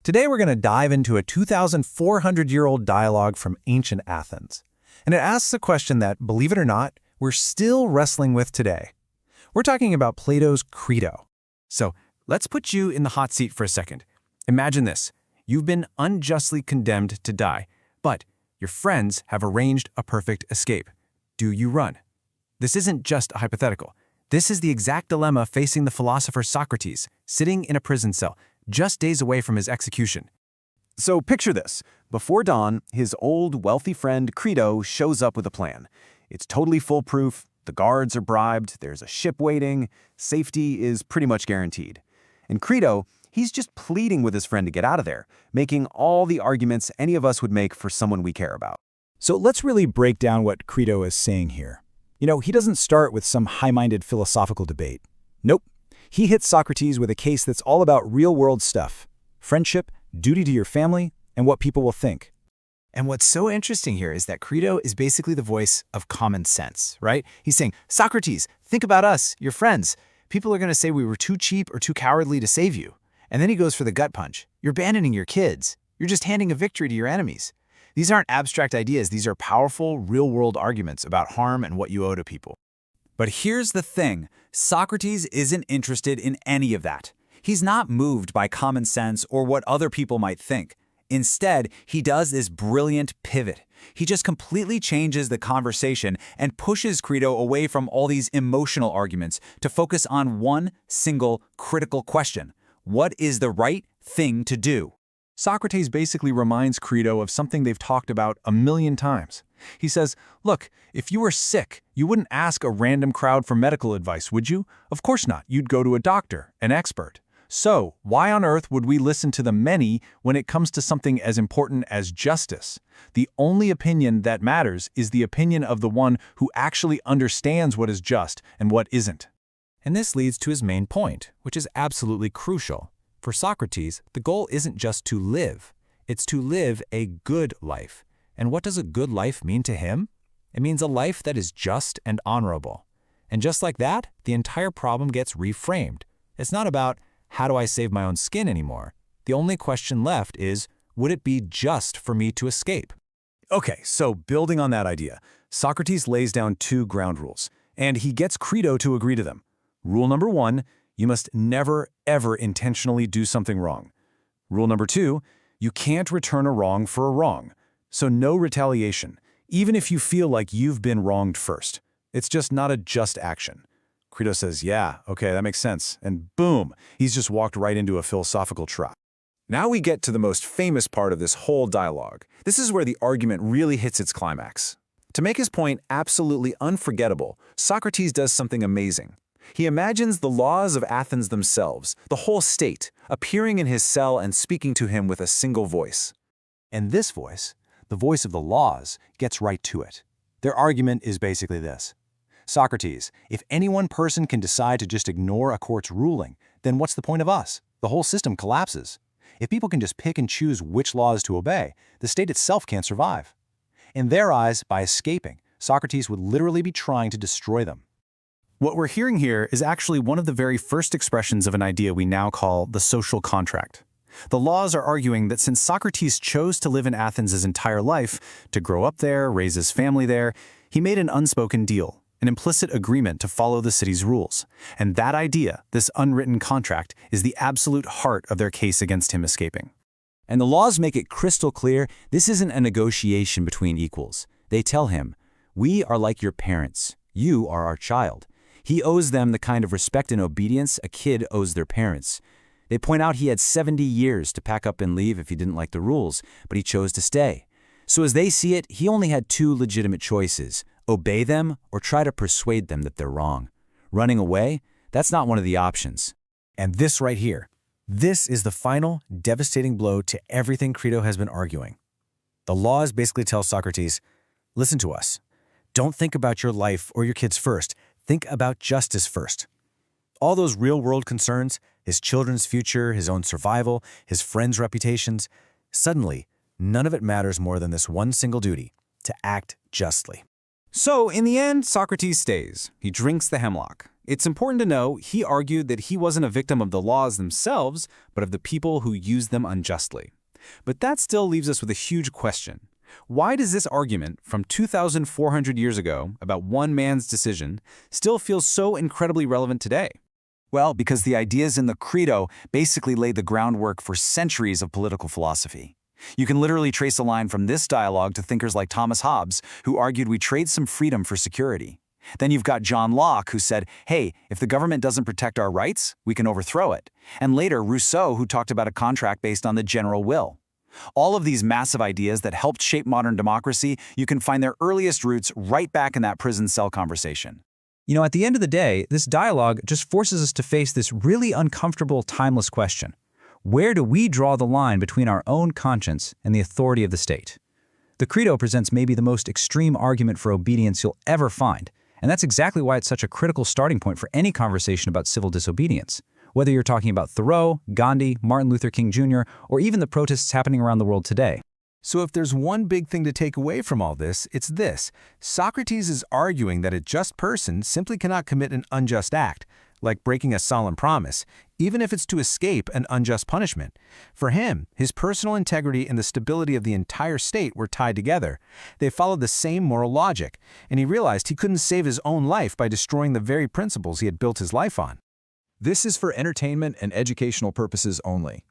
Today we're going to dive into a 2,400-year-old dialogue from ancient Athens. And it asks a question that, believe it or not, we're still wrestling with today. We're talking about Plato's Crito. So, let's put you in the hot seat for a second. Imagine this. You've been unjustly condemned to die, but your friends have arranged a perfect escape. Do you run? This isn't just a hypothetical. This is the exact dilemma facing the philosopher Socrates, sitting in a prison cell, just days away from his execution. So picture this. Before dawn, his old, wealthy friend Crito shows up with a plan. It's totally foolproof, the guards are bribed, there's a ship waiting, safety is pretty much guaranteed. And Crito, he's just pleading with his friend to get out of there, making all the arguments any of us would make for someone we care about. So let's really break down what Crito is saying here. He doesn't start with some high-minded philosophical debate. Nope. He hits Socrates with a case that's all about real-world stuff: friendship, duty to your family, and what people will think. And what's so interesting here is that Crito is basically the voice of common sense, right? He's saying, Socrates, think about us, your friends. People are going to say we were too cheap or too cowardly to save you. And then he goes for the gut punch. You're abandoning your kids. You're just handing a victory to your enemies. These aren't abstract ideas. These are powerful, real-world arguments about harm and what you owe to people. But here's the thing. Socrates isn't interested in any of that. He's not moved by common sense or what other people might think. Instead, he does this brilliant pivot. He just completely changes the conversation and pushes Crito away from all these emotional arguments to focus on one single critical question. What is the right thing to do? Socrates basically reminds Crito of something they've talked about a million times. He says, look, if you were sick, you wouldn't ask a random crowd for medical advice, would you? Of course not. You'd go to a doctor, an expert. So, why on earth would we listen to the many when it comes to something as important as justice? The only opinion that matters is the opinion of the one who actually understands what is just and what isn't. And this leads to his main point, which is absolutely crucial. For Socrates, the goal isn't just to live, it's to live a good life. And what does a good life mean to him? It means a life that is just and honorable. And just like that, the entire problem gets reframed. It's not about, how do I save my own skin anymore? The only question left is, would it be just for me to escape? Okay, so building on that idea, Socrates lays down two ground rules, and he gets Crito to agree to them. Rule number 1, you must never, ever intentionally do something wrong. Rule number 2, you can't return a wrong for a wrong. So no retaliation, even if you feel like you've been wronged first. It's just not a just action. Crito says, yeah, okay, that makes sense. And boom, he's just walked right into a philosophical trap. Now we get to the most famous part of this whole dialogue. This is where the argument really hits its climax. To make his point absolutely unforgettable, Socrates does something amazing. He imagines the laws of Athens themselves, the whole state, appearing in his cell and speaking to him with a single voice. And this voice, the voice of the laws, gets right to it. Their argument is basically this. Socrates, if any one person can decide to just ignore a court's ruling, then what's the point of us? The whole system collapses. If people can just pick and choose which laws to obey, the state itself can't survive. In their eyes, by escaping, Socrates would literally be trying to destroy them. What we're hearing here is actually one of the very first expressions of an idea we now call the social contract. The laws are arguing that since Socrates chose to live in Athens his entire life, to grow up there, raise his family there, he made an unspoken deal, an implicit agreement to follow the city's rules. And that idea, this unwritten contract, is the absolute heart of their case against him escaping. And the laws make it crystal clear this isn't a negotiation between equals. They tell him, we are like your parents. You are our child. He owes them the kind of respect and obedience a kid owes their parents. They point out he had 70 years to pack up and leave if he didn't like the rules, but he chose to stay. So as they see it, he only had two legitimate choices: obey them or try to persuade them that they're wrong. Running away? That's not one of the options. And this right here, this is the final, devastating blow to everything Crito has been arguing. The laws basically tell Socrates, listen to us. Don't think about your life or your kids first. Think about justice first. All those real-world concerns, his children's future, his own survival, his friends' reputations, suddenly, none of it matters more than this one single duty, to act justly. So, in the end, Socrates stays. He drinks the hemlock. It's important to know he argued that he wasn't a victim of the laws themselves, but of the people who used them unjustly. But that still leaves us with a huge question. Why does this argument from 2,400 years ago about one man's decision still feel so incredibly relevant today? Well, because the ideas in the Crito basically laid the groundwork for centuries of political philosophy. You can literally trace a line from this dialogue to thinkers like Thomas Hobbes, who argued we trade some freedom for security. Then you've got John Locke, who said, hey, if the government doesn't protect our rights, we can overthrow it. And later, Rousseau, who talked about a contract based on the general will. All of these massive ideas that helped shape modern democracy, you can find their earliest roots right back in that prison cell conversation. You know, at the end of the day, this dialogue just forces us to face this really uncomfortable, timeless question. Where do we draw the line between our own conscience and the authority of the state? The Crito presents maybe the most extreme argument for obedience you'll ever find, and that's exactly why it's such a critical starting point for any conversation about civil disobedience. Whether you're talking about Thoreau, Gandhi, Martin Luther King Jr., or even the protests happening around the world today. So if there's one big thing to take away from all this, it's this. Socrates is arguing that a just person simply cannot commit an unjust act, like breaking a solemn promise, even if it's to escape an unjust punishment. For him, his personal integrity and the stability of the entire state were tied together. They followed the same moral logic, and he realized he couldn't save his own life by destroying the very principles he had built his life on. This is for entertainment and educational purposes only.